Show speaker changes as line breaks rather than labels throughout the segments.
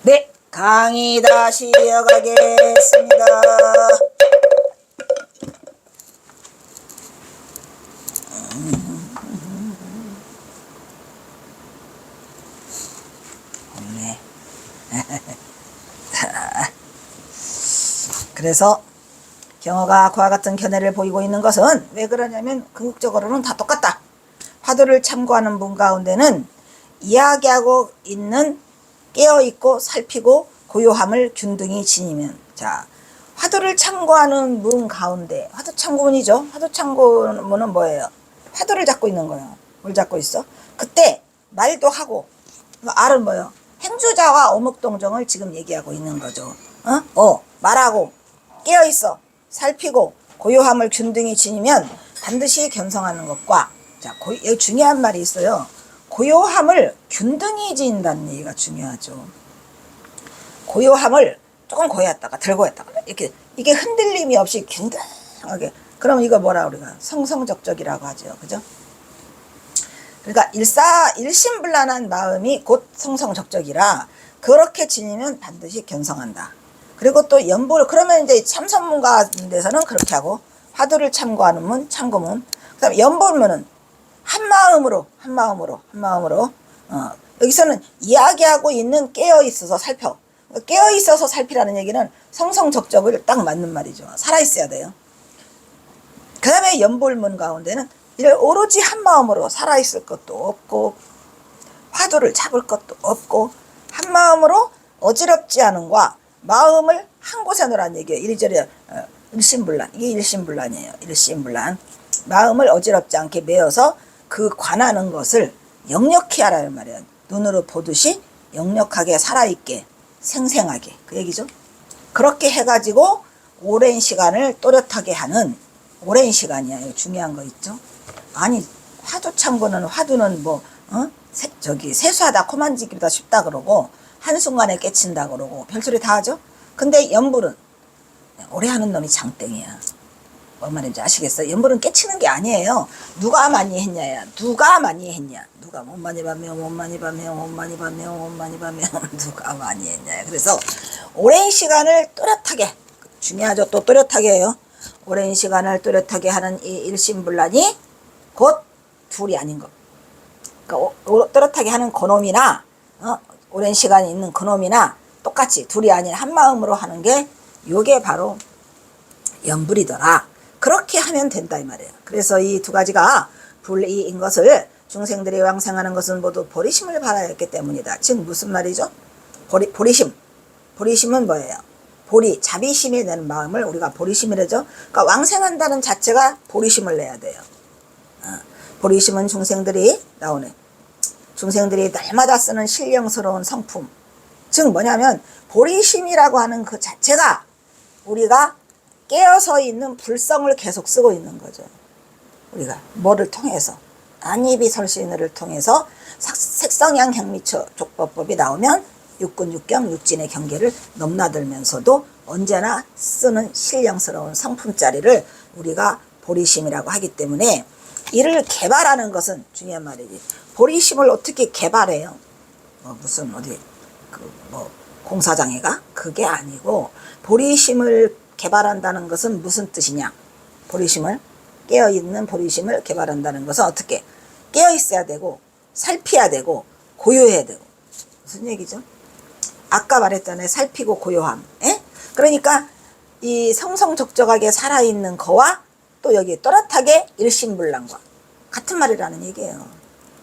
네, 강의 다시 이어가겠습니다. 네. 그래서 경어가 그와 같은 견해를 보이고 있는 것은 왜 그러냐면 궁극적으로는 다 똑같다. 화두를 참고하는 분 가운데는 이야기하고 있는 깨어있고 살피고 고요함을 균등히 지니면, 자, 화두를 참고하는 문 가운데, 화두 참고문이죠. 화두 참고문은 뭐예요? 화두를 잡고 있는 거예요. 뭘 잡고 있어? 그때 말도 하고, 알은 뭐예요? 행주자와 어묵동정을 지금 얘기하고 있는 거죠. 말하고 깨어있어 살피고 고요함을 균등히 지니면 반드시 견성하는 것과, 자, 여기 중요한 말이 있어요. 고요함을 균등히 지닌다는 얘기가 중요하죠. 고요함을 조금 고였다가 덜 고였다가 이렇게, 이게 흔들림이 없이 균등하게, 그럼 이거 뭐라 우리가 성성적적이라고 하죠. 그죠? 그러니까 일심불란한 마음이 곧 성성적적이라 그렇게 지니면 반드시 견성한다. 그리고 또 연보를, 그러면 이제 참선문 데서는 그렇게 하고, 화두를 참고하는 문, 참고문, 그 다음에 연보문은 한마음으로 여기서는 이야기하고 있는 깨어있어서 살펴. 깨어있어서 살피라는 얘기는 성성적적을 딱 맞는 말이죠. 살아있어야 돼요. 그 다음에 연볼문 가운데는 이를 오로지 한마음으로 살아있을 것도 없고 화두를 잡을 것도 없고 한마음으로 어지럽지 않은과 마음을 한 곳에 놓으라는 얘기예요. 이리저리 일심불란, 이게 일심불란이에요. 일심불란, 마음을 어지럽지 않게 메어서 그 관하는 것을 역력히 하라는 말이에요. 눈으로 보듯이 역력하게 살아있게 생생하게, 그 얘기죠. 그렇게 해가지고 오랜 시간을 또렷하게 하는, 오랜 시간이야. 이거 중요한 거 있죠. 아니, 화두 참고는, 화두는 뭐 세수하다 코만지기보다 쉽다 그러고 한순간에 깨친다 그러고 별소리 다 하죠. 근데 연불은 오래 하는 놈이 장땡이야. 뭔 말인지 아시겠어요? 연불은 깨치는 게 아니에요. 누가 많이 했냐야. 누가 많이 했냐. 누가 못 많이 봤며 누가 많이 했냐야. 그래서 오랜 시간을 또렷하게, 중요하죠. 또 또렷하게 해요. 오랜 시간을 또렷하게 하는 이 일심불란이 곧 둘이 아닌 것. 그러니까 또렷하게 하는 그놈이나 오랜 시간이 있는 그놈이나 똑같이 둘이 아닌 한마음으로 하는 게 요게 바로 연불이더라. 그렇게 하면 된다 이 말이에요. 그래서 이 두 가지가 불이인 것을 중생들이 왕생하는 것은 모두 보리심을 바라야 했기 때문이다. 즉 무슨 말이죠? 보리심. 보리심은 뭐예요? 보리, 자비심이 내는 마음을 우리가 보리심이라죠. 그러니까 왕생한다는 자체가 보리심을 내야 돼요. 보리심은 중생들이 나오네. 중생들이 날마다 쓰는 신령스러운 성품. 즉 뭐냐면 보리심이라고 하는 그 자체가 우리가 깨어서 있는 불성을 계속 쓰고 있는 거죠. 우리가 뭐를 통해서, 안입이 설신을 통해서 색성양 경미처 족법법이 나오면 육군 육경 육진의 경계를 넘나들면서도 언제나 쓰는 신령스러운 성품자리를 우리가 보리심이라고 하기 때문에, 이를 개발하는 것은 중요한 말이지. 보리심을 어떻게 개발해요? 무슨 어디 공사장애가? 그게 아니고, 보리심을 개발한다는 것은 무슨 뜻이냐? 보리심을, 깨어있는 보리심을 개발한다는 것은 어떻게? 깨어있어야 되고 살피어야 되고 고요해야 되고. 무슨 얘기죠? 아까 말했잖아요. 살피고 고요함. 그러니까 이 성성적적하게 살아있는 거와 또 여기 또렷하게 일심불란과 같은 말이라는 얘기예요.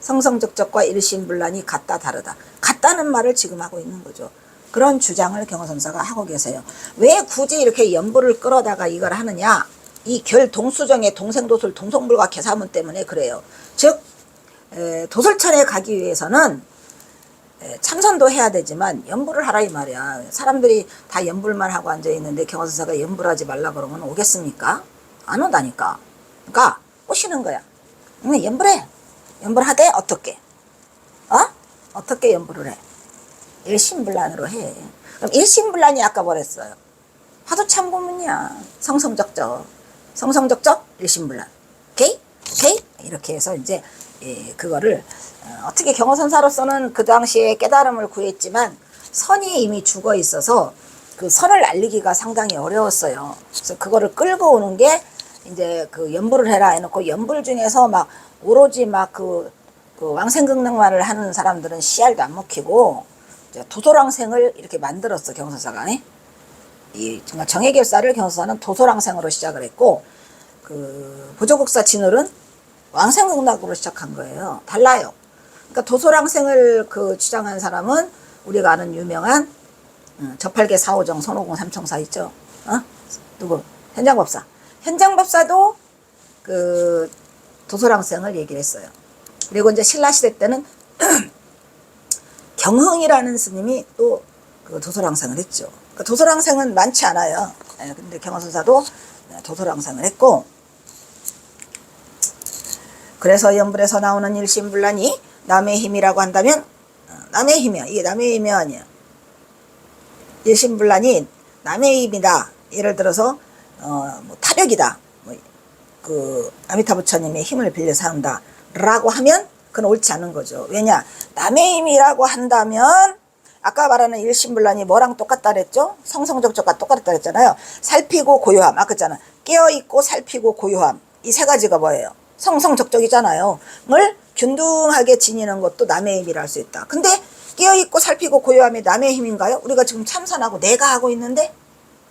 성성적적과 일심불란이 같다 다르다. 같다는 말을 지금 하고 있는 거죠. 그런 주장을 경허선사가 하고 계세요. 왜 굳이 이렇게 연불을 끌어다가 이걸 하느냐? 이 결동수정의 동생도술 동성불과 개사문 때문에 그래요. 즉 도술천에 가기 위해서는 참선도 해야 되지만 연불을 하라 이 말이야. 사람들이 다 연불만 하고 앉아있는데 경허선사가 연불하지 말라 그러면 오겠습니까? 안 온다니까. 그러니까 오시는 거야. 연불해. 연불하되 어떻게? 어떻게 연불을 해? 일심불란으로 해. 그럼 일심불란이 아까 뭐랬어요? 화두 참고문이야. 성성적적 일심불란. 오케이? 이렇게 해서 이제 그거를 어떻게 경허선사로서는 그 당시에 깨달음을 구했지만 선이 이미 죽어 있어서 그 선을 날리기가 상당히 어려웠어요. 그래서 그거를 끌고 오는 게 이제 그 연불을 해라 해놓고, 연불 중에서 막 오로지 막 그 왕생극락말을 하는 사람들은 씨알도 안 먹히고 도소랑생을 이렇게 만들었어, 경선사가. 이 정말 정예결사를 경선사는 도소랑생으로 시작을 했고, 그 보조국사 진울은 왕생극락으로 시작한 거예요. 달라요. 그러니까 도소랑생을 그 주장한 사람은 우리가 아는 유명한 저팔계 사오정 손오공 삼총사 있죠. 누구? 현장법사. 현장법사도 그 도소랑생을 얘기를 했어요. 그리고 이제 신라시대 때는 경흥이라는 스님이 또 그 도소랑생을 했죠. 그 도소랑생은 많지 않아요. 근데 경허선사도 도소랑생을 했고, 그래서 연불에서 나오는 일심불란이 남의 힘이라고 한다면, 남의 힘이야. 이게 남의 힘이 아니야. 일심불란이 남의 힘이다. 예를 들어서 뭐 타력이다. 그 아미타 부처님의 힘을 빌려서 한다 라고 하면 그건 옳지 않은 거죠. 왜냐, 남의 힘이라고 한다면 아까 말하는 일심불란이 뭐랑 똑같다 그랬죠? 성성적적과 똑같다 그랬잖아요. 살피고 고요함. 아까 했잖아. 깨어있고 살피고 고요함. 이 세 가지가 뭐예요? 성성적적이잖아요. 을 균등하게 지니는 것도 남의 힘이라 할 수 있다. 근데 깨어있고 살피고 고요함이 남의 힘인가요? 우리가 지금 참선하고 내가 하고 있는데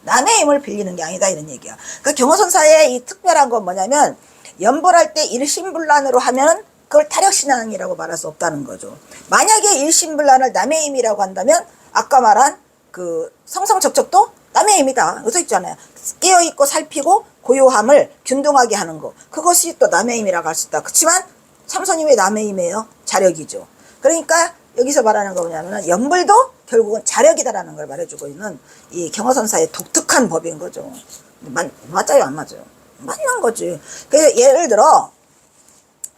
남의 힘을 빌리는 게 아니다, 이런 얘기야. 그 경허선사의 이 특별한 건 뭐냐면, 연불할 때 일심불란으로 하면 그걸 타력신앙이라고 말할 수 없다는 거죠. 만약에 일심불란을 남의 힘이라고 한다면 아까 말한 그 성성적적도 남의 힘이다. 여기 써 있잖아요. 깨어있고 살피고 고요함을 균등하게 하는 거. 그것이 또 남의 힘이라고 할 수 있다. 그렇지만 참선이 왜 남의 힘이에요? 자력이죠. 그러니까 여기서 말하는 거 뭐냐면, 연불도 결국은 자력이다라는 걸 말해주고 있는 이 경허선사의 독특한 법인 거죠. 맞아요, 안 맞아요? 맞는 거지. 그래서 예를 들어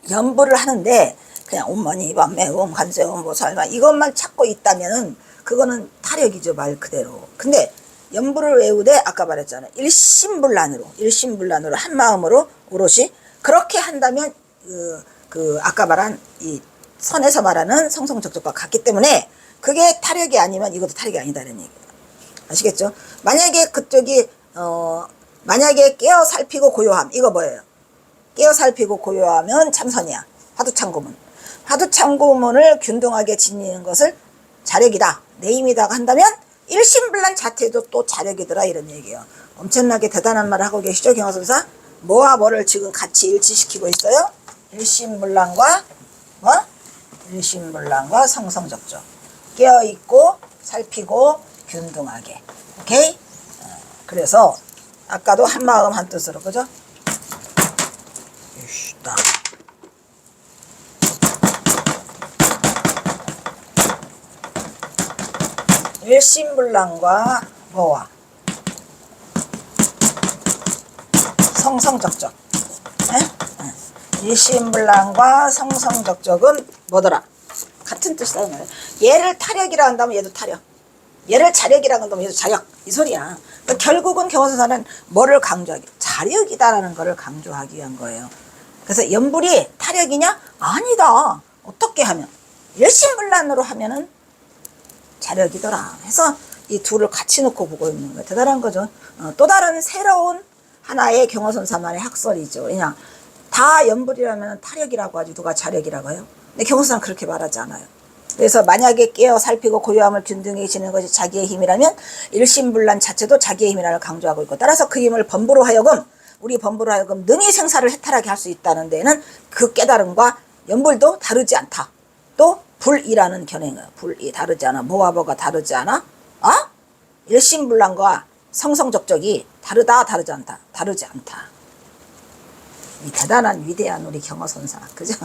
연불을 하는데 그냥 온머니 밤매움 간세음 뭐 설마 이것만 찾고 있다면은 그거는 타력이죠, 말 그대로. 근데 연불을 외우되 아까 말했잖아요. 일심불란으로 한 마음으로 오롯이 그렇게 한다면 그 아까 말한 이 선에서 말하는 성성적적과 같기 때문에 그게 타력이 아니면 이것도 타력이 아니다는 얘기예요. 아시겠죠? 만약에 그쪽이 만약에 깨어 살피고 고요함, 이거 뭐예요? 깨어 살피고 고요하면 참선이야. 화두창고문. 화두창고문을 균등하게 지니는 것을 자력이다, 내 힘이다 한다면 일심불란 자체도 또 자력이더라, 이런 얘기예요. 엄청나게 대단한 말을 하고 계시죠, 경허선사? 뭐와 뭐를 지금 같이 일치시키고 있어요? 일심불란과 뭐? 일심불란과 성성적적. 깨어있고 살피고 균등하게. 오케이? 그래서 아까도 한마음 한뜻으로, 그죠? 일심불란과 뭐와 성성적적. 일심불란과 성성적적은 뭐더라? 같은 뜻이다. 얘를 타력이라 한다면 얘도 타력, 얘를 자력이라 한다면 얘도 자력, 이 소리야. 그러니까 결국은 경허선사는 뭐를 강조하기? 자력이다라는 것을 강조하기 위한 거예요. 그래서 연불이 타력이냐? 아니다. 어떻게 하면? 일심불란으로 하면은 자력이더라 해서 이 둘을 같이 놓고 보고 있는 거예요. 대단한 거죠. 또 다른 새로운 하나의 경허선사만의 학설이죠. 그냥 다 연불이라면 타력이라고 하지 누가 자력이라고 해요? 근데 경허선사는 그렇게 말하지 않아요. 그래서 만약에 깨어 살피고 고요함을 균등히 지는 것이 자기의 힘이라면 일심불란 자체도 자기의 힘이라는 강조하고 있고, 따라서 그 힘을 범부로 하여금, 우리 범부로 하여금 능히 생사를 해탈하게 할 수 있다는 데는 그 깨달음과 연불도 다르지 않다. 또 불이라는 견해가, 불이 다르지 않아. 뭐와 뭐가 다르지 않아? 일심불란과 성성적적이 다르다, 다르지 않다. 다르지 않다. 이 대단한 위대한 우리 경허선사, 그죠?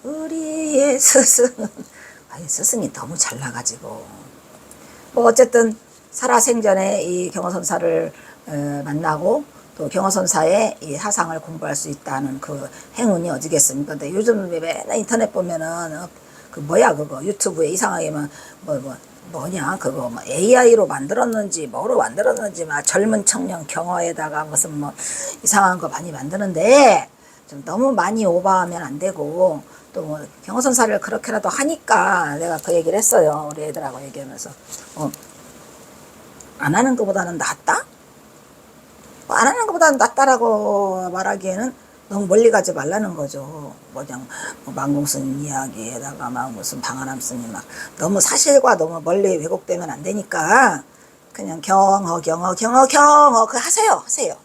우리의 스승은, 스승이 너무 잘나가지고 뭐 어쨌든 살아생전에 이 경허선사를 만나고 또 경허선사의 이 사상을 공부할 수 있다는 그 행운이 어디겠습니까? 근데 요즘 맨날 인터넷 보면은 그 뭐야 그거 유튜브에 이상하게 막 뭐냐 그거 뭐 AI로 만들었는지 뭐로 만들었는지 막 젊은 청년 경허에다가 무슨 뭐 이상한 거 많이 만드는데 좀 너무 많이 오버하면 안 되고, 또 뭐 경호선사를 그렇게라도 하니까 내가 그 얘기를 했어요. 우리 애들하고 얘기하면서 안 하는 것보다는 낫다? 안 하는 것보다는 낫다라고 말하기에는 너무 멀리 가지 말라는 거죠. 그냥 만공스님 이야기에다가 막 무슨 방한함 스님 막 너무 사실과 너무 멀리 왜곡되면 안 되니까 그냥 경허 그 하세요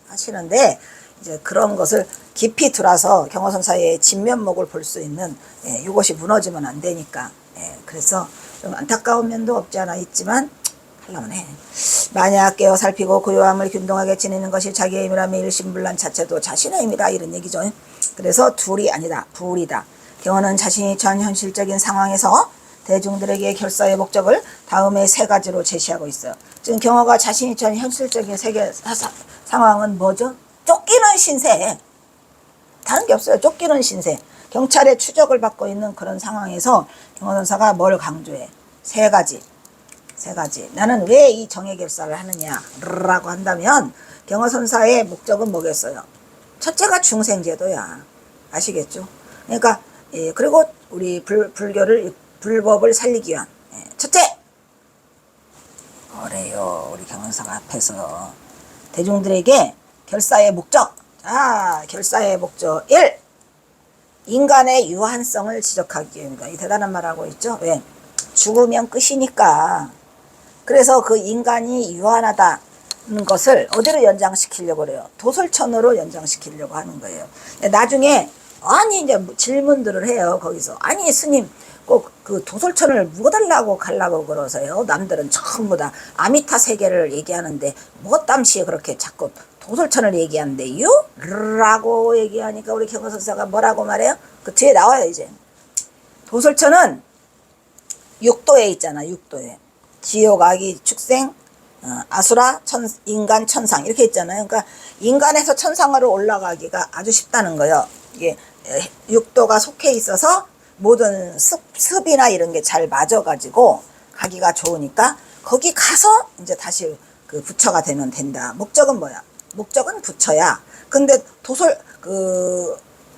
하시는데, 이제 그런 것을 깊이 들어서 경허선사의 진면목을 볼 수 있는, 이것이 무너지면 안 되니까, 그래서 좀 안타까운 면도 없지 않아 있지만 하려면 해. 만약 깨어 살피고 고요함을 균등하게 지내는 것이 자기의 힘이라면 일심불란 자체도 자신의 힘이다, 이런 얘기죠. 그래서 둘이 아니다, 불이다. 경허는 자신이 처한 현실적인 상황에서 대중들에게 결사의 목적을 다음에 세 가지로 제시하고 있어요. 지금 경허가 자신이 처한 현실적인 상황은 뭐죠? 쫓기는 신세. 다른 게 없어요. 쫓기는 신세. 경찰의 추적을 받고 있는 그런 상황에서 경허선사가 뭘 강조해? 세 가지. 나는 왜 이 정예결사를 하느냐라고 한다면 경허선사의 목적은 뭐겠어요? 첫째가 중생제도야. 아시겠죠? 그러니까 그리고 우리 불법을 살리기 위한, 첫째! 그래요. 우리 경허선사가 앞에서 대중들에게 결사의 목적. 자, 결사의 목적 1. 인간의 유한성을 지적하기 위함이다. 이 대단한 말하고 있죠. 왜? 죽으면 끝이니까. 그래서 그 인간이 유한하다는 것을 어디로 연장시키려고 그래요? 도솔천으로 연장시키려고 하는 거예요. 나중에 아니 이제 질문들을 해요. 거기서 아니 스님 꼭 그 도솔천을 묵어달라고 가려고 그러세요? 남들은 전부 다 아미타 세계를 얘기하는데 뭐 땀시에 그렇게 자꾸 도솔천을 얘기하는데요? 라고 얘기하니까 우리 경허선사가 뭐라고 말해요? 그 뒤에 나와요. 이제 도솔천은 육도에 있잖아. 육도에 지옥, 악이, 축생, 아수라, 인간, 천상 이렇게 있잖아요. 그러니까 인간에서 천상으로 올라가기가 아주 쉽다는 거예요. 이게 육도가 속해 있어서 모든 습이나 이런 게 잘 맞아가지고 가기가 좋으니까 거기 가서 이제 다시 그 부처가 되면 된다. 목적은 뭐야? 목적은 부처야. 근데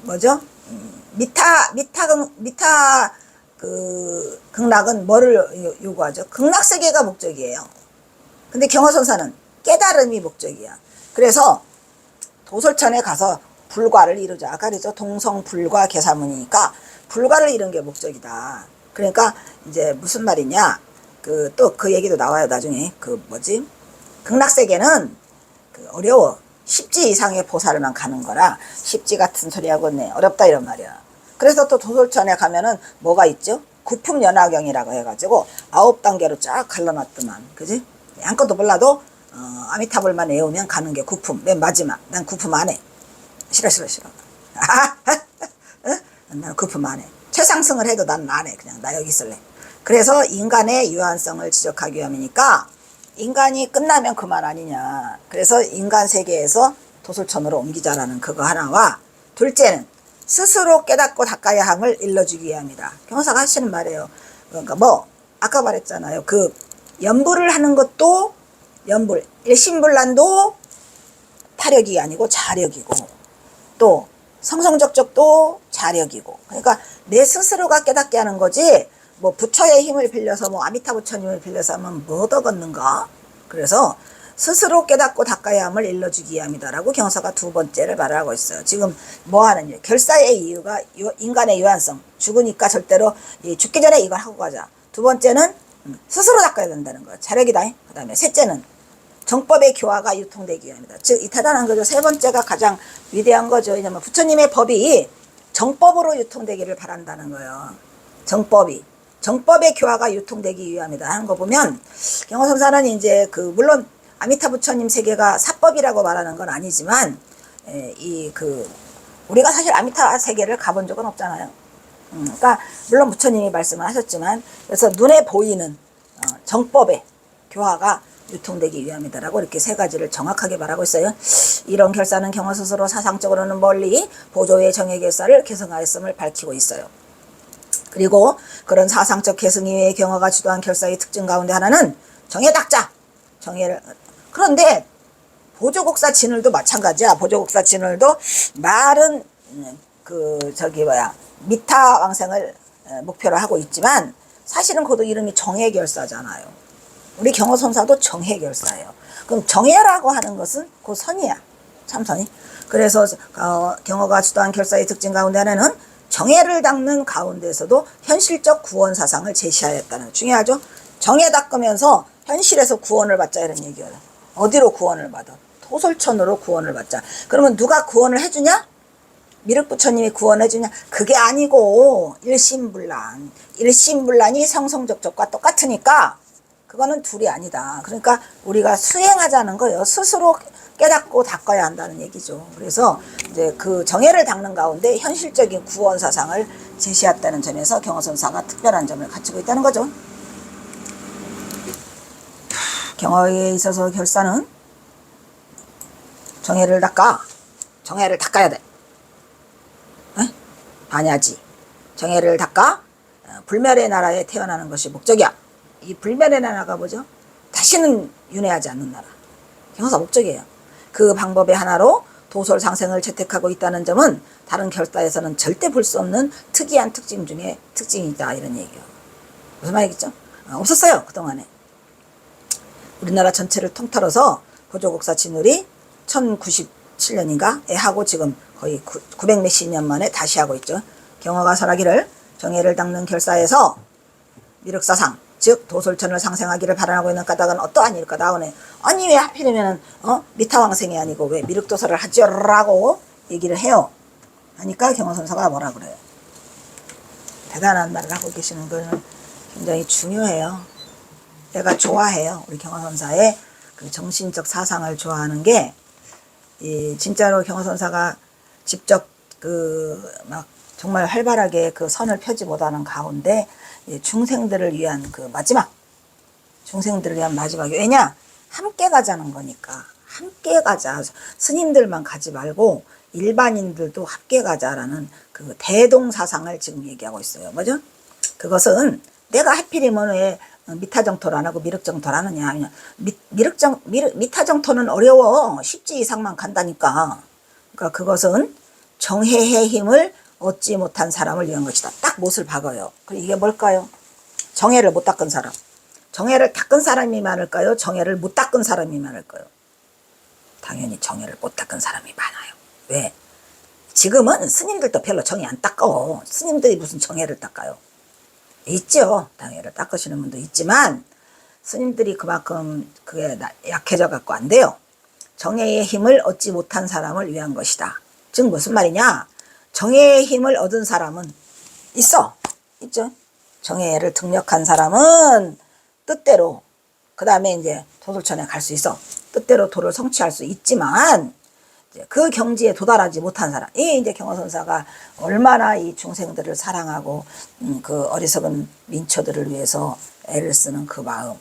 뭐죠? 미타 극락은 뭐를 요구하죠? 극락세계가 목적이에요. 근데 경허선사는 깨달음이 목적이야. 그래서 도솔천에 가서 불과를 이루자. 아까 그랬죠? 동성불과 계사문이니까 불과를 이룬 게 목적이다. 그러니까 이제 무슨 말이냐? 또 그 얘기도 나와요. 나중에 극락세계는 어려워. 10지 이상의 보살만 가는 거라 10지 같은 소리하고 네 어렵다 이런 말이야. 그래서 또 도솔천에 가면은 뭐가 있죠? 구품연화경이라고 해가지고 9단계로 쫙 갈라놨더만, 그지? 아무것도 몰라도 아미타불만 외우면 가는 게 구품. 맨 마지막. 난 구품 안 해. 싫어. 난 구품 안 해. 최상승을 해도 난 안 해. 그냥 나 여기 있을래. 그래서 인간의 유한성을 지적하기 위함이니까 인간이 끝나면 그만 아니냐. 그래서 인간 세계에서 도솔천으로 옮기자라는 그거 하나와, 둘째는 스스로 깨닫고 닦아야 함을 일러주기 위함이다. 경호사가 하시는 말이에요. 그러니까 아까 말했잖아요. 그 연불을 하는 것도 일심불란도 타력이 아니고 자력이고, 또 성성적적도 자력이고, 그러니까 내 스스로가 깨닫게 하는 거지 부처의 힘을 빌려서 아미타 부처님을 빌려서 하면 뭐 더 걷는가. 그래서 스스로 깨닫고 닦아야 함을 일러주기 위함이다라고 경서가 두 번째를 말하고 있어요. 지금 뭐 하느냐? 결사의 이유가 인간의 유한성. 죽으니까 절대로 죽기 전에 이걸 하고 가자. 두 번째는 스스로 닦아야 된다는 거예요. 자력이다. 그 다음에 셋째는 정법의 교화가 유통되기 위함이다. 즉, 이 대단한 거죠. 세 번째가 가장 위대한 거죠. 왜냐면 부처님의 법이 정법으로 유통되기를 바란다는 거예요. 정법의 교화가 유통되기 위함이다 하는 거 보면 경허선사는 이제 물론 아미타 부처님 세계가 사법이라고 말하는 건 아니지만, 우리가 사실 아미타 세계를 가본 적은 없잖아요. 그러니까 물론 부처님이 말씀을 하셨지만, 그래서 눈에 보이는 정법의 교화가 유통되기 위함이다라고 이렇게 세 가지를 정확하게 말하고 있어요. 이런 결사는 경허 스스로 사상적으로는 멀리 보조의 정예결사를 계승하였음을 밝히고 있어요. 그리고 그런 사상적 계승 이외의 경허가 주도한 결사의 특징 가운데 하나는 정예닥자. 그런데 보조국사 진을도 마찬가지야. 보조국사 진을도 말은 저기 뭐야 미타 왕생을 목표로 하고 있지만 사실은 그도 이름이 정해결사잖아요. 우리 경어선사도 정해결사예요. 그럼 정해라고 하는 것은 그 선이야. 참선이. 그래서 경어가 주도한 결사의 특징 가운데 하나는 정해를 닦는 가운데서도 현실적 구원 사상을 제시하였다는, 중요하죠. 정해 닦으면서 현실에서 구원을 받자 이런 얘기예요. 어디로 구원을 받아? 토솔천으로 구원을 받자. 그러면 누가 구원을 해주냐? 미륵부처님이 구원해주냐? 그게 아니고 일심불란이 성성적적과 똑같으니까 그거는 둘이 아니다. 그러니까 우리가 수행하자는 거예요. 스스로 깨닫고 닦아야 한다는 얘기죠. 그래서 이제 그 정해를 닦는 가운데 현실적인 구원 사상을 제시했다는 점에서 경어선사가 특별한 점을 갖추고 있다는 거죠. 경어에 있어서 결사는 정해를 닦아야 돼. 반야지. 정해를 닦아 불멸의 나라에 태어나는 것이 목적이야. 이 불멸의 나라가 뭐죠? 다시는 윤회하지 않는 나라. 경사 목적이에요. 그 방법의 하나로 도솔상생을 채택하고 있다는 점은 다른 결사에서는 절대 볼 수 없는 특이한 특징 중에 특징이다 이런 얘기예요. 무슨 말이겠죠? 없었어요 그동안에. 우리나라 전체를 통틀어서 고조국사 진울이 1097년인가 하고 지금 거의 900 몇십 년 만에 다시 하고 있죠. 경어가 설하기를 정해를 닦는 결사에서 미륵사상 즉 도솔천을 상생하기를 바라고 있는 까닭은 어떠한 일일까 나오네. 아니 왜 하필이면 미타왕생이 아니고 왜 미륵도설을 하죠라고 얘기를 해요. 하니까 경어선사가 뭐라 그래요. 대단한 말을 하고 계시는 거는 굉장히 중요해요. 내가 좋아해요. 우리 경어선사의 그 정신적 사상을 좋아하는 게 진짜로 경어선사가 직접 막 정말 활발하게 그 선을 펴지 못하는 가운데 중생들을 위한 중생들을 위한 마지막이 왜냐? 함께 가자는 거니까. 함께 가자. 스님들만 가지 말고 일반인들도 함께 가자라는 그 대동사상을 지금 얘기하고 있어요. 뭐죠? 그것은 내가 하필이면 왜 미타정토를 안 하고 미륵정토를 하느냐. 미타정토는 어려워. 10지 이상만 간다니까. 그러니까 그것은 정해의 힘을 얻지 못한 사람을 위한 것이다. 딱 못을 박아요. 그리고 이게 뭘까요? 정해를 못 닦은 사람. 정해를 닦은 사람이 많을까요? 정해를 못 닦은 사람이 많을까요? 당연히 정해를 못 닦은 사람이 많아요. 왜? 지금은 스님들도 별로 정해 안 닦어. 스님들이 무슨 정해를 닦아요? 있죠. 정해를 닦으시는 분도 있지만 스님들이 그만큼 그게 약해져 갖고 안 돼요. 정해의 힘을 얻지 못한 사람을 위한 것이다. 즉 무슨 말이냐? 정해의 힘을 얻은 사람은 있죠. 정해를 등력한 사람은 뜻대로 그 다음에 이제 도솔천에 갈 수 있어. 뜻대로 도를 성취할 수 있지만 이제 그 경지에 도달하지 못한 사람. 이제 경어선사가 얼마나 이 중생들을 사랑하고 그 어리석은 민초들을 위해서 애를 쓰는 그 마음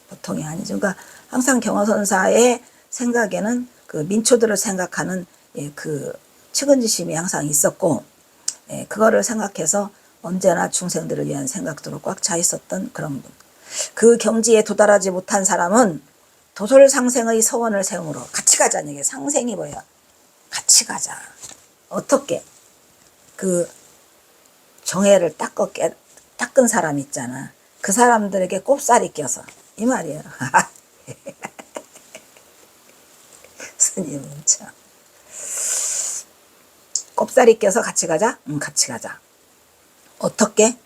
보통이 아니죠. 그러니까 항상 경어선사의 생각에는 그 민초들을 생각하는 그 측은지심이 항상 있었고 그거를 생각해서 언제나 중생들을 위한 생각들로 꽉 차 있었던 그런 분. 그 경지에 도달하지 못한 사람은 도솔상생의 서원을 세움으로 같이 가자는 얘기예요. 상생이 뭐야? 같이 가자. 어떻게? 그 정해를 닦은 사람 있잖아. 그 사람들에게 꼽살이 껴서 이 말이에요. 스님은 참 꼽살이 껴서 같이 가자? 같이 가자. 어떻게?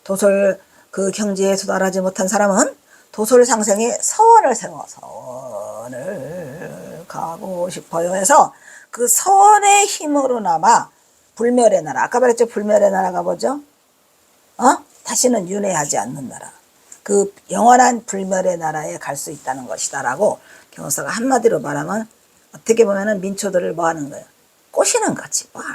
도솔 그 경지에 도달하지 못한 사람은 도솔상생의 서원을 세워 서원을 가고 싶어요 해서 그 서원의 힘으로나마 불멸의 나라, 아까 말했죠. 불멸의 나라가 뭐죠? 다시는 윤회하지 않는 나라, 그 영원한 불멸의 나라에 갈 수 있다는 것이다 라고 경서가 한마디로 말하면 어떻게 보면은 민초들을 뭐 하는 거예요? 꼬시는 거지 뭘.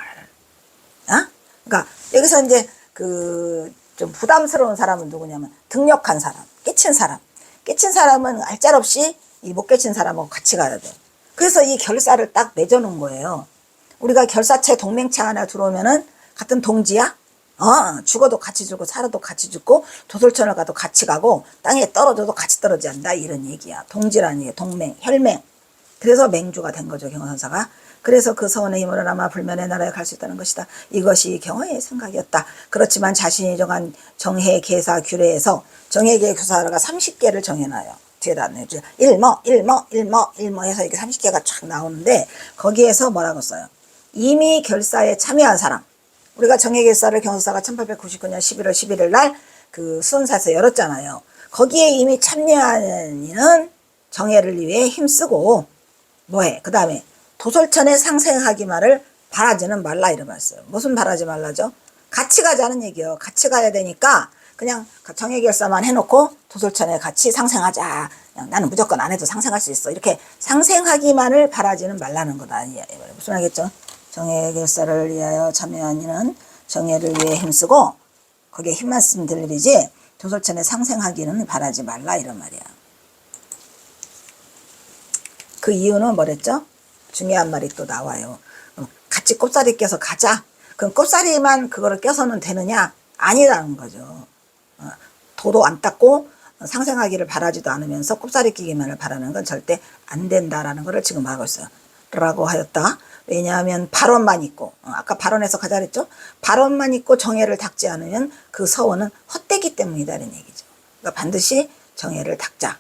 그러니까 여기서 이제 그 좀 부담스러운 사람은 누구냐면 등력한 사람, 깨친 사람은 알짤없이 이 못 깨친 사람하고 같이 가야 돼. 그래서 이 결사를 딱 맺어놓은 거예요. 우리가 결사체 동맹체 하나 들어오면은 같은 동지야? 죽어도 같이 죽고 살아도 같이 죽고 도솔천을 가도 같이 가고 땅에 떨어져도 같이 떨어져야 한다 이런 얘기야. 동지라는 게 동맹, 혈맹. 그래서 맹주가 된 거죠, 경허선사가. 그래서 그 서원의 힘으로 남아 불면의 나라에 갈 수 있다는 것이다. 이것이 경허의 생각이었다. 그렇지만 자신이 정한 정해, 계사, 규례에서 정해, 계사, 규사가 30개를 정해놔요. 뒤에다 내죠. 일머 해서 이렇게 30개가 쫙 나오는데 거기에서 뭐라고 써요? 이미 결사에 참여한 사람. 우리가 정해결사를 경허선사가 1899년 11월 11일 날 그 수원사에서 열었잖아요. 거기에 이미 참여한 이는 정해를 위해 힘쓰고 뭐해? 그 다음에 도솔천에 상생하기만을 바라지는 말라 이러면서요. 무슨 바라지 말라죠? 같이 가자는 얘기요. 같이 가야 되니까 그냥 정해결사만 해놓고 도솔천에 같이 상생하자. 그냥 나는 무조건 안 해도 상생할 수 있어. 이렇게 상생하기만을 바라지는 말라는 거다. 무슨 말이겠죠? 정해결사를 위하여 참여한 이는 정해를 위해 힘쓰고 거기에 힘만 쓰면 될 일이지 도솔천에 상생하기는 바라지 말라 이런 말이야. 그 이유는 뭐랬죠? 중요한 말이 또 나와요. 같이 꼽사리 껴서 가자. 그럼 꼽사리만 그거를 껴서는 되느냐? 아니라는 거죠. 도도 안 닦고 상생하기를 바라지도 않으면서 꼽사리 끼기만을 바라는 건 절대 안 된다라는 것을 지금 하고 있어요. 라고 하였다. 왜냐하면 발언만 있고 아까 발언에서 가자 그랬죠. 발언만 있고 정해를 닦지 않으면 그 서원은 헛되기 때문이다 이런 얘기죠. 그러니까 반드시 정해를 닦자.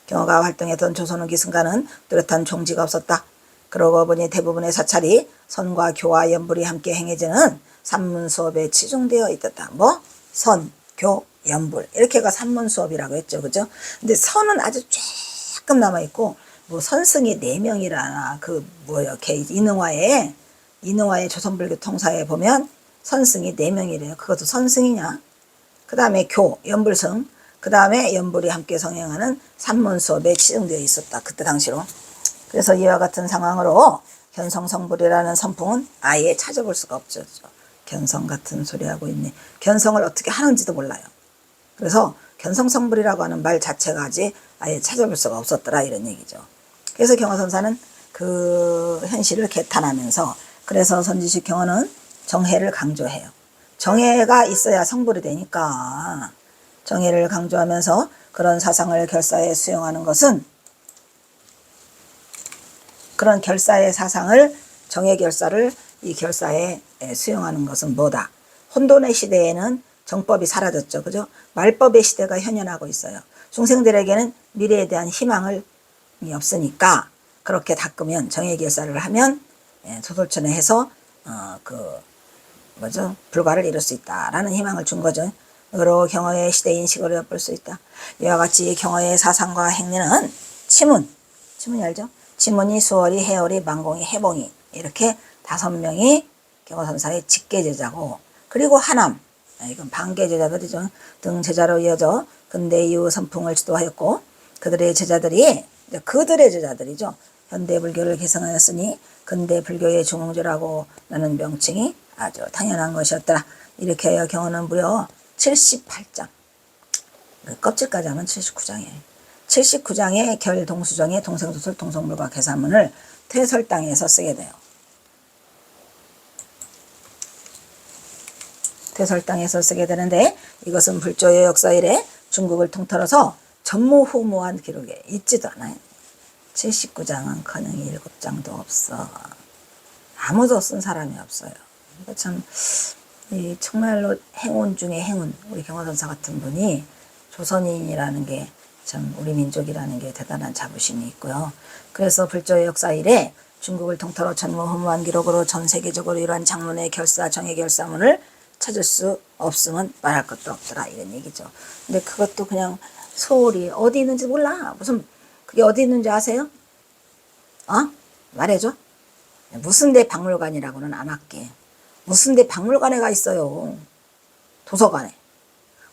경허가 활동했던 조선후 기승가는 뚜렷한 종지가 없었다. 그러고 보니 대부분의 사찰이 선과 교와 연불이 함께 행해지는 산문수업에 치중되어 있었다. 뭐? 선, 교, 연불 이렇게가 산문수업이라고 했죠. 그죠? 근데 선은 아주 조금 남아있고 뭐 선승이 4명이라나 그 뭐요 이능화에 조선불교 통사에 보면 선승이 4명이래요. 그것도 선승이냐? 그 다음에 교, 연불승, 그 다음에 연불이 함께 성행하는 산문수업에 치중되어 있었다. 그때 당시로. 그래서 이와 같은 상황으로 견성성불이라는 선풍은 아예 찾아볼 수가 없죠. 견성 같은 소리 하고 있네. 견성을 어떻게 하는지도 몰라요. 그래서 견성성불이라고 하는 말 자체가 아예 찾아볼 수가 없었더라 이런 얘기죠. 그래서 경허선사는 그 현실을 개탄하면서 그래서 선지식 경허는 정해를 강조해요. 정해가 있어야 성불이 되니까 정해를 강조하면서 그런 사상을 결사에 수용하는 것은 그런 결사의 사상을 정해 결사를 이 결사에 수용하는 것은 뭐다? 혼돈의 시대에는 정법이 사라졌죠. 그죠? 말법의 시대가 현현하고 있어요. 중생들에게는 미래에 대한 희망이 없으니까 그렇게 닦으면 정해 결사를 하면 도솔천에 해서 불과를 이룰 수 있다라는 희망을 준 거죠. 여러 경허의 시대인 시골을 엿볼 수 있다. 이와 같이 경허의 사상과 행리는 치문이 알죠? 치문이, 수월이, 해월이, 만공이, 해봉이 이렇게 5명이 경허선사의 직계제자고 그리고 하남 이건 반계제자들이죠. 등 제자로 이어져 근대 이후 선풍을 지도하였고 그들의 제자들이죠. 현대 불교를 계승하였으니 근대 불교의 중흥조라고 나는 명칭이 아주 당연한 것이었더라. 이렇게 하여 경허는 무려 78장 껍질까지 하면 79장이에요. 79장의 결동수정의 동생도술 동성불과 계사문을 퇴설당에서 쓰게 돼요. 퇴설당에서 쓰게 되는데 이것은 불조의 역사 이래 중국을 통틀어서 전무후무한 기록에 있지도 않아요. 79장은 커녕 7장도 없어. 아무도 쓴 사람이 없어요. 참 정말로 행운 중에 행운. 우리 경허선사 같은 분이 조선인이라는 게 참 우리 민족이라는 게 대단한 자부심이 있고요. 그래서 불조의 역사 이래 중국을 통틀어 전무후무한 기록으로 전 세계적으로 이러한 장문의 결사, 정해 결사문을 찾을 수 없으면 말할 것도 없더라 이런 얘기죠. 근데 그것도 그냥 소홀히 어디 있는지 몰라. 무슨 그게 어디 있는지 아세요? 말해줘. 무슨 데 박물관이라고는 안 할게. 무슨 데 박물관에 가 있어요. 도서관에.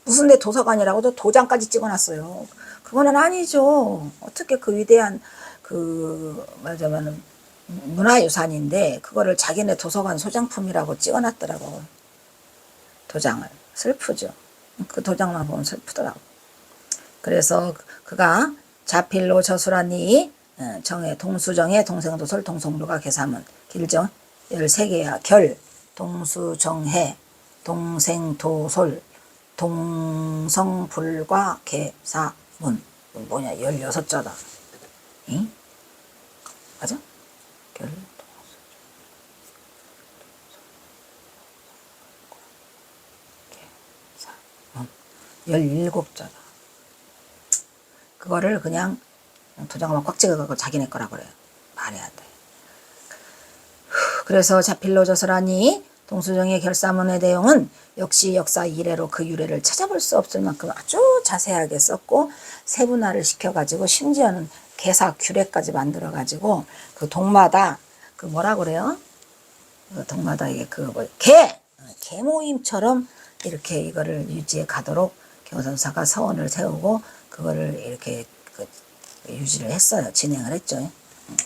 무슨 데 도서관이라고도 도장까지 찍어놨어요. 그거는 아니죠. 어떻게 그 위대한 말하자면 문화유산인데 그거를 자기네 도서관 소장품이라고 찍어놨더라고. 도장을. 슬프죠. 그 도장만 보면 슬프더라고. 그래서 그가 자필로 저술하니 정해 동수정해 동생도설 동성불과 계사문 길죠. 13개야. 결 동수정해 동생도솔 동성불과 계사문 뭐냐 16자다. 응? 맞아? 결 17자다. 그거를 그냥 도장만 꽉 찍어갖고 자기네 거라 그래요. 말이 안 돼. 그래서 자필로저서라니 동수정의 결사문의 내용은 역시 역사 이래로 그 유래를 찾아볼 수 없을 만큼 아주 자세하게 썼고 세분화를 시켜가지고 심지어는 개사 규례까지 만들어가지고 그 동마다 그 뭐라 그래요? 그 동마다 이게 그 뭐 개 모임처럼 이렇게 이거를 유지해 가도록 경선사가 서원을 세우고 그거를 이렇게 그 유지를 했어요. 진행을 했죠.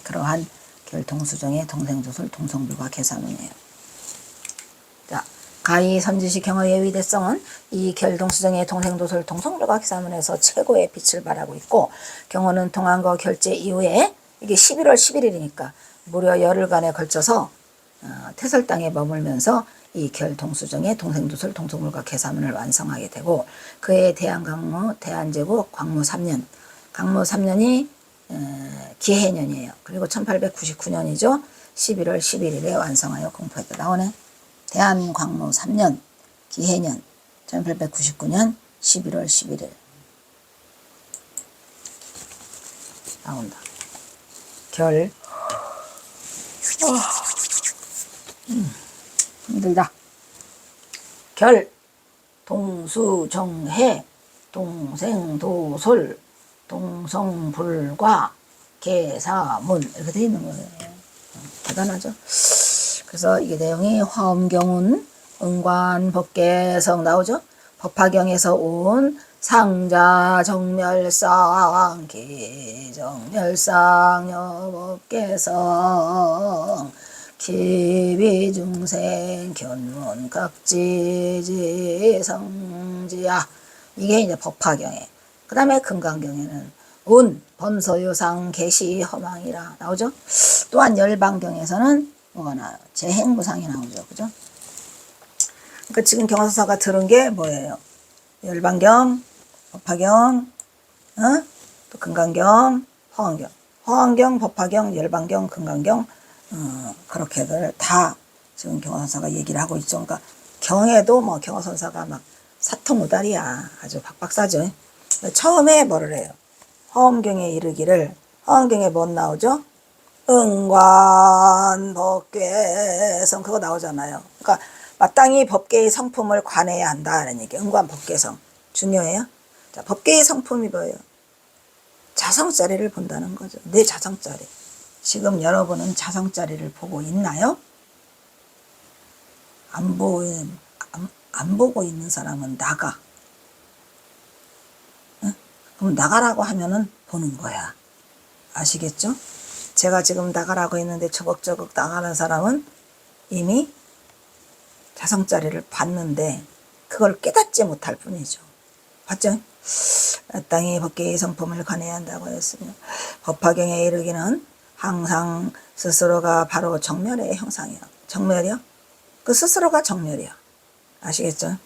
그러한 결동수정의 동생조설 동성불과 계사문이에요. 자, 가히 선지시 경의 예위대성은 이 결동수정의 동생조설 동성불과 계사문에서 최고의 빛을 발하고 있고 경호는 동안거 결제 이후에 이게 11월 11일이니까 무려 열흘간에 걸쳐서 태설 땅에 머물면서 이 결동수정의 동생조설 동성불과 계사문을 완성하게 되고 그의 대한광무 대한제국 광무 3년 광무 3년이 기해년이에요. 그리고 1899년이죠. 11월 11일에 완성하여 공포했다. 나오네. 대한광무 3년 기해년 1899년 11월 11일 나온다. 결 힘들다. 결 동수정해 동생도솔 동성불과 계사문 이렇게 되어 있는 거예요. 대단하죠. 그래서 이게 내용이 화엄경운 은관법계성 나오죠. 법화경에서 온 상자정멸상 기정멸상 여법계성 기비중생 견문각지지 성지야 이게 이제 법화경에 그 다음에 금강경에는 운 범소유상 계시 허망이라 나오죠. 또한 열반경에서는 뭐가 나와요? 재행무상이 나오죠. 그죠? 그러니까 지금 경화서사가 들은 게 뭐예요? 열반경, 법화경, 또 금강경, 허황경, 허황경, 법화경, 열반경, 금강경 그렇게들 다 지금 경화선사가 얘기를 하고 있죠. 그러니까 경에도 뭐 경화선사가 막 사통우달이야. 아주 박박사죠. 처음에 뭐를 해요? 허엄경에 이르기를 허엄경에 뭐 나오죠? 응관 법궤성 그거 나오잖아요. 그러니까 마땅히 법계의 성품을 관해야 한다는 얘기. 응관 법궤성 중요해요. 자, 법계의 성품이 뭐예요? 자성자리를 본다는 거죠. 내 자성자리. 지금 여러분은 자성자리를 보고 있나요? 안 보고 있는 사람은 나가. 응? 그럼 나가라고 하면은 보는 거야. 아시겠죠? 제가 지금 나가라고 했는데 저벅저벅 나가는 사람은 이미 자성자리를 봤는데 그걸 깨닫지 못할 뿐이죠. 봤죠? 땅이 법계의 성품을 관해야 한다고 했으며 법화경에 이르기는 항상 스스로가 바로 정멸의 형상이야. 정멸이요? 그 스스로가 정멸이야. 아시겠죠?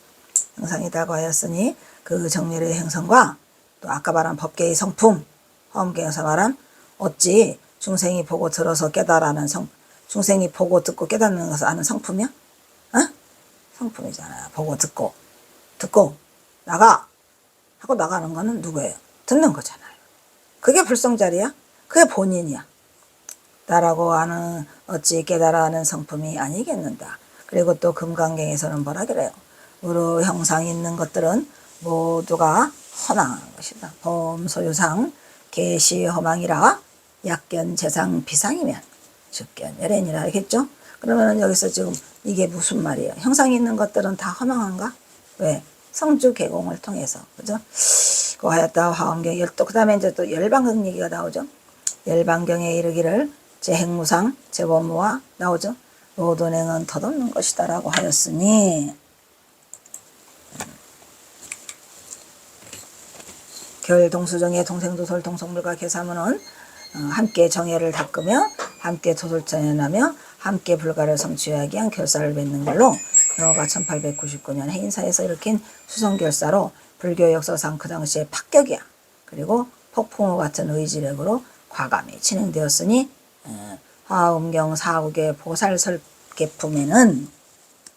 형상이라고 하였으니 그 정멸의 형성과 또 아까 말한 법계의 성품 허엄경에서 말한 어찌 중생이 보고 들어서 깨달아는 중생이 보고 듣고 깨닫는 것을 아는 성품이야? 성품이잖아요. 보고 듣고 나가 하고 나가는 거는 누구예요? 듣는 거잖아요. 그게 불성자리야? 그게 본인이야. 나라고 하는 어찌 깨달아는 성품이 아니겠는가. 그리고 또 금강경에서는 뭐라 그래요? 우로 형상이 있는 것들은 모두가 허망한 것이다. 범소유상 계시 허망이라 약견 재상 비상이면 즉견 열애니라 알겠죠? 그러면 여기서 지금 이게 무슨 말이에요? 형상이 있는 것들은 다 허망한가? 왜? 성주 개공을 통해서 그죠? 그 하였다 화엄경 열도 그 다음에 이제 또 열반경 얘기가 나오죠. 열반경에 이르기를 재행무상 재범무와 나오죠. 모든 행은 덧없는 것이다 라고 하였으니 결동수정의 동생도솔 동성불과 계사문은 함께 정예를 닦으며 함께 도솔전연하며 함께 불가를 성취하기 위한 결사를 맺는 걸로 경호가 1899년 해인사에서 일으킨 수성결사로 불교 역사상 그 당시에 합격이야. 그리고 폭풍우 같은 의지력으로 과감히 진행되었으니 화엄경 사국의 보살설계품에는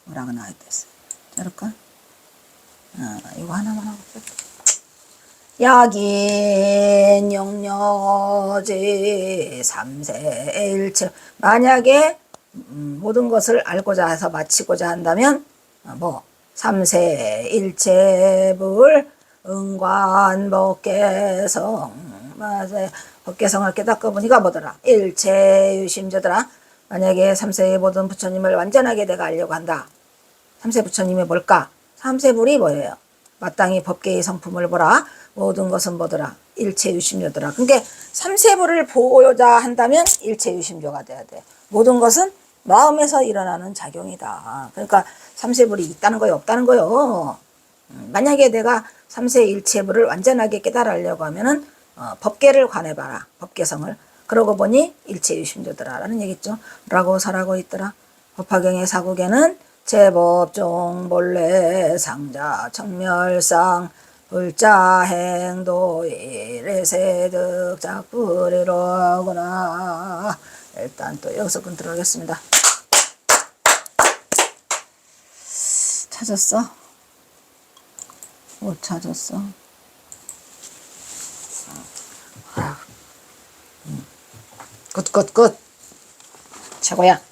뭐라고 나와있댔어. 자를까? 이거 하나만 하고 약인 영여제 삼세일체. 만약에 모든 것을 알고자 해서 마치고자 한다면 뭐 삼세일체불 응관법계성. 맞아요. 법계성을 깨닫고 보니까 뭐더라? 일체유심조더라. 만약에 삼세의 모든 부처님을 완전하게 내가 알려고 한다. 삼세 부처님이 뭘까? 삼세불이 뭐예요? 마땅히 법계의 성품을 보라. 모든 것은 뭐더라? 일체유심조더라. 그러니까 삼세불을 보고자 한다면 일체유심조가 돼야 돼. 모든 것은 마음에서 일어나는 작용이다. 그러니까 삼세불이 있다는 거요, 없다는 거요. 만약에 내가 삼세일체불을 완전하게 깨달으려고 하면은 법계를 관해봐라. 법계성을. 그러고 보니 일체유심조더라 라는 얘기죠. 라고 설하고 있더라. 법화경의 사국에는 제법종 본래 상자 청멸상 불자행도일에세득 작불이로구나. 일단 또 여기서 끊도록 하겠습니다. 찾았어? 못 찾았어? 굿. 최고야.